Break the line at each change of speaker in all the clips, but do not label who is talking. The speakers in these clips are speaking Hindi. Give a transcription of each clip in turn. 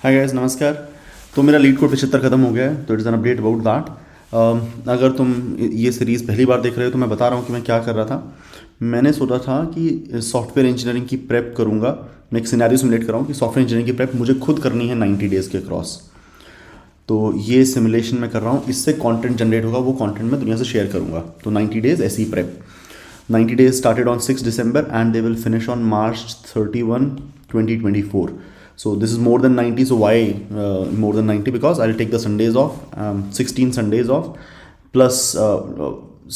हाय गाइस, नमस्कार। तो मेरा लीड कोड 75 ख़त्म हो गया है, तो it's an update about that. अगर तुम ये सीरीज़ पहली बार देख रहे हो तो मैं बता रहा हूँ कि मैं क्या कर रहा था। मैंने सोचा था कि सॉफ्टवेयर इंजीनियरिंग की प्रेप करूँगा। मैं एक सिनेरियो सिमुलेट कर रहा हूँ कि सॉफ्टवेयर इंजीनियरिंग की प्रेप मुझे खुद करनी है 90 डेज़ के क्रॉस। तो ये सिमुलेशन मैं कर रहा हूँ, इससे कंटेंट जनरेट होगा, वो कंटेंट मैं दुनिया से शेयर करूँगा। तो 90 डेज़ ऐसी prep. 90 days started on 6 December and they will finish on March 31, 2024. So this is more than 90. So why more than 90? Because I'll take the Sundays off, 16 Sundays off, plus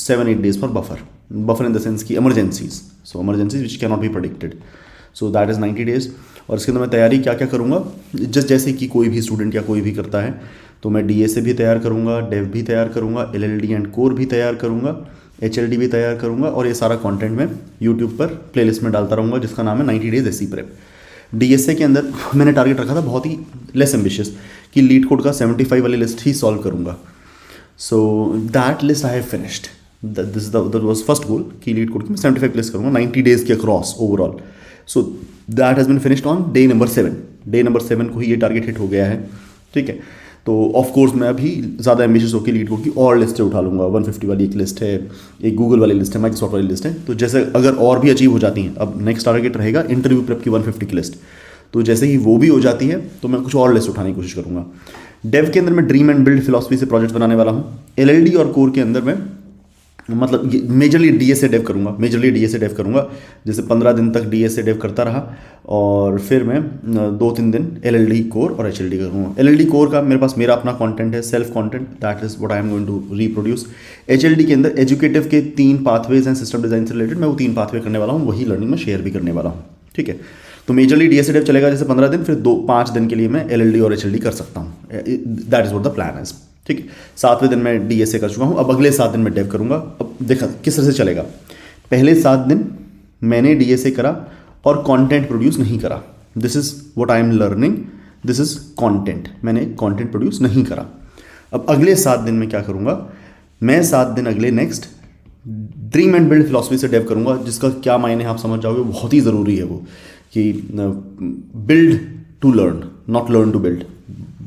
7-8 days for buffer. Buffer in the sense की emergencies. So emergencies which cannot be predicted. So that is 90 days. और इसके अंदर मैं तैयारी क्या क्या करूँगा, जैसे कि कोई भी स्टूडेंट या कोई भी करता है, तो मैं DSA भी तैयार करूँगा, डेव भी तैयार करूँगा, LLD एंड कोर भी तैयार करूँगा, HLD भी तैयार करूँगा, और ये सारा कंटेंट मैं यूट्यूब पर प्लेलिस्ट में डालता रहूँगा जिसका नाम है 90 डेज एसई प्रेप। DSA के अंदर मैंने टारगेट रखा था बहुत ही लेस एम्बिशियस कि लीड कोड का 75 वाली लिस्ट ही सॉल्व करूँगा। So that list I have finished. This that was first goal कि लीड कोड की मैं 75 लिस्ट करूँगा 90 डेज के across overall. So that has been finished on day number 7। Day number 7 को ही ये टारगेट हिट हो गया है। ठीक है, तो ऑफ कोर्स मैं अभी ज़्यादा एम्बिशियस होकर लीड कोड की और लिस्टें उठा लूँगा। 150 वाली एक लिस्ट है, एक गूगल वाली लिस्ट है, माइक्रोसॉफ्ट वाली लिस्ट है। तो जैसे अगर और भी अचीव हो जाती हैं, अब नेक्स्ट टारगेट रहेगा इंटरव्यू प्रेप की 150 की लिस्ट। तो जैसे ही वो भी हो जाती है तो मैं कुछ और लिस्ट उठाने की कोशिश करूँगा। डेव के अंदर मैं ड्रीम एंड बिल्ड फिलॉसफी से प्रोजेक्ट बनाने वाला हूँ। LLD और कोर के अंदर मैं मतलब मेजरली DSA डेव करूँगा। जैसे 15 दिन तक DSA डेव करता रहा और फिर मैं 2-3 दिन LLD कोर और HLD करूँगा। LLD कोर का मेरा अपना कंटेंट है, self content, that is what I am going to reproduce. HLD के अंदर एजुकेटिव के 3 पाथवेज हैं सिस्टम डिज़ाइन से रिलेटेड, मैं वो 3 पाथवे करने वाला हूँ, वही लर्निंग में शेयर भी करने वाला हूँ। ठीक है, तो मेजरली DSA डेव चलेगा जैसे 15 दिन, फिर 2-5 दिन के लिए मैं LLD और HLD कर सकता हूँ। That is what the plan is. ठीक है, 7वें दिन मैं DSA कर चुका हूँ, अब अगले 7 दिन मैं डेव करूँगा। अब देखा किस तरह से चलेगा। पहले 7 दिन मैंने DSA करा और कंटेंट प्रोड्यूस नहीं करा। This is what I am learning, this is content. मैंने कंटेंट प्रोड्यूस नहीं करा। अब अगले 7 दिन मैं क्या करूँगा, मैं 7 दिन अगले next dream and build philosophy से डेव करूँगा, जिसका क्या मायने आप समझ जाओगे। बहुत ही ज़रूरी है वो कि build to learn, not learn to build.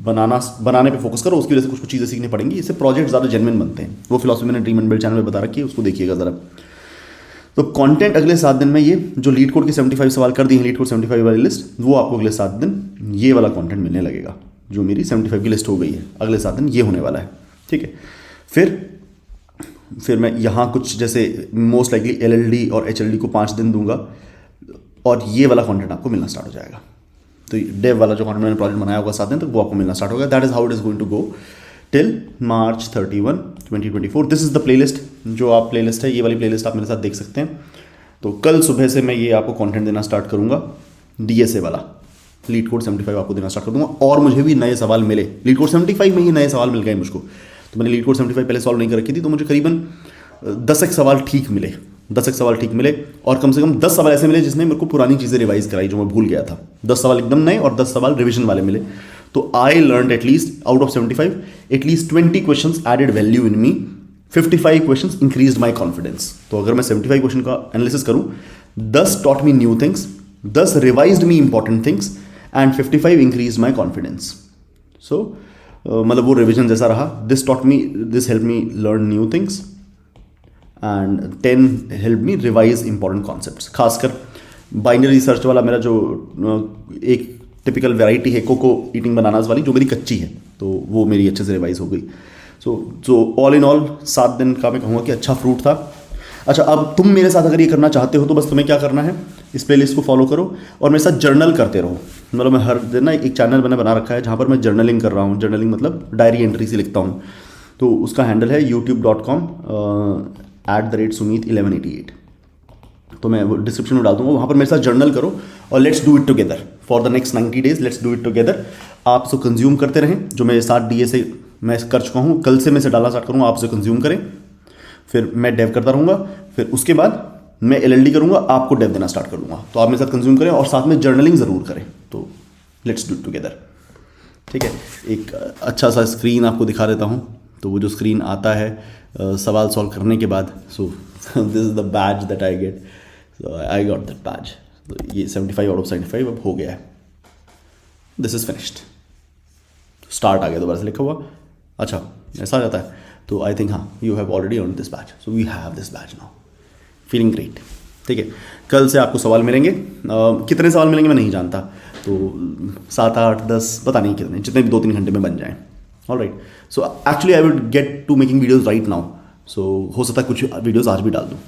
बनाने पे फोकस करो, उसकी वजह से कुछ चीज़ें सीखनी पड़ेंगी, इससे प्रोजेक्ट ज़्यादा जेन्युइन बनते हैं। वो फिलॉसफी मैंने ड्रीम एंड बिल्ड चैनल में बता रखी है, उसको देखिएगा ज़रा। तो कंटेंट अगले 7 दिन में ये जो लीड कोड के 75 सवाल कर दिए हैं, लीड कोड 75 वाली लिस्ट, वो आपको अगले 7 दिन ये वाला कंटेंट मिलने लगेगा। जो मेरी 75 की लिस्ट हो गई है, अगले 7 दिन ये होने वाला है। ठीक है, फिर मैं यहाँ कुछ जैसे मोस्ट लाइकली LLD और HLD को 5 दिन दूंगा और ये वाला कंटेंट आपको मिलना स्टार्ट हो जाएगा। तो डेव वाला जो कंटेंट मैंने प्रोजेक्ट बनाया होगा 7 दिन तक, वो आपको मिलना स्टार्ट होगा। That is how it is going to go till March 31, 2024। This is the playlist, जो आप प्लेलिस्ट है, ये वाली प्लेलिस्ट आप मेरे साथ देख सकते हैं। तो कल सुबह से मैं ये आपको कंटेंट देना स्टार्ट करूंगा, DSA वाला लीड कोड 75 आपको देना स्टार्ट कर दूंगा। और मुझे भी नए सवाल मिले, लीड कोड 75 में ही नए सवाल मिल गए मुझको। तो मैंने लीड कोड 75 पहले सॉल्व नहीं कर रखी थी, तो मुझे करीबन 10 सवाल ठीक मिले, 10 सवाल ठीक मिले, और कम से कम 10 सवाल ऐसे मिले जिसने मेरे को पुरानी चीज़ें रिवाइज कराई जो मैं भूल गया था। 10 सवाल एकदम नए और 10 सवाल रिविजन वाले मिले। तो I learn at least out of 75 at least 20 questions added value in me, 55 questions increased my confidence. तो अगर मैं 75 क्वेश्चन का एनालिसिस करूं, 10 taught me new things, 10 revised me important things and 55 increased my confidence. So मतलब वो रिविजन जैसा रहा। This help me learn new things and 10 help me revise important concepts. खासकर बाइनरी रिसर्च वाला मेरा जो एक टिपिकल वैरायटी है कोको ईटिंग बनानास वाली, जो मेरी कच्ची है, तो वो मेरी अच्छे से रिवाइज हो गई। सो ऑल इन ऑल 7 दिन का मैं कहूँगा कि अच्छा फ्रूट था। अच्छा, अब तुम मेरे साथ अगर ये करना चाहते हो तो बस तुम्हें क्या करना है, इस प्लेलिस्ट को फॉलो करो और मेरे साथ जर्नल करते रहो। मतलब मैं हर दिन ना एक चैनल मैंने बना रखा है जहाँ पर मैं जर्नलिंग कर रहा हूँ। जर्नलिंग मतलब डायरी एंट्री से लिखता हूँ। तो उसका हैंडल है youtube.com/Sumit1188। तो मैं वो डिस्क्रिप्शन में डाल दूंगा, वहाँ पर मेरे साथ जर्नल करो और let's do it together for the next 90 days. Let's do it together. आप उसको कंज्यूम करते रहें। जो मेरे साथ DSA मैं कर चुका हूँ, कल से मैं इसे डालना स्टार्ट करूँगा, आप उसे कंज्यूम करें। फिर मैं डेव करता रहूँगा, फिर उसके बाद मैं LLD करूँगा, आपको डेव देना स्टार्ट कर दूँगा। तो आप मेरे साथ कंज्यूम करें और साथ में जर्नलिंग ज़रूर करें। तो लेट्स डू इट टुगेदर। ठीक है, एक अच्छा सा स्क्रीन आपको दिखा देता हूँ। तो वो जो स्क्रीन आता है सवाल सॉल्व करने के बाद, so this is the badge that I get. So I got that badge. तो ये 75 आउट ऑफ 75 अब हो गया है। This is finished. स्टार्ट आ गया दोबारा से लिखा हुआ। अच्छा ऐसा आ जाता है, तो आई थिंक हाँ you have already earn this batch, so we have this batch now, feeling great. ठीक है, कल से आपको सवाल मिलेंगे, कितने सवाल मिलेंगे मैं नहीं जानता, तो 7 8 10 पता नहीं कितने, जितने भी 2-3 घंटे में बन जाएँ। All right, so actually I would get to making videos right now, so हो सकता है कुछ वीडियोज़ आज भी डाल दूँ।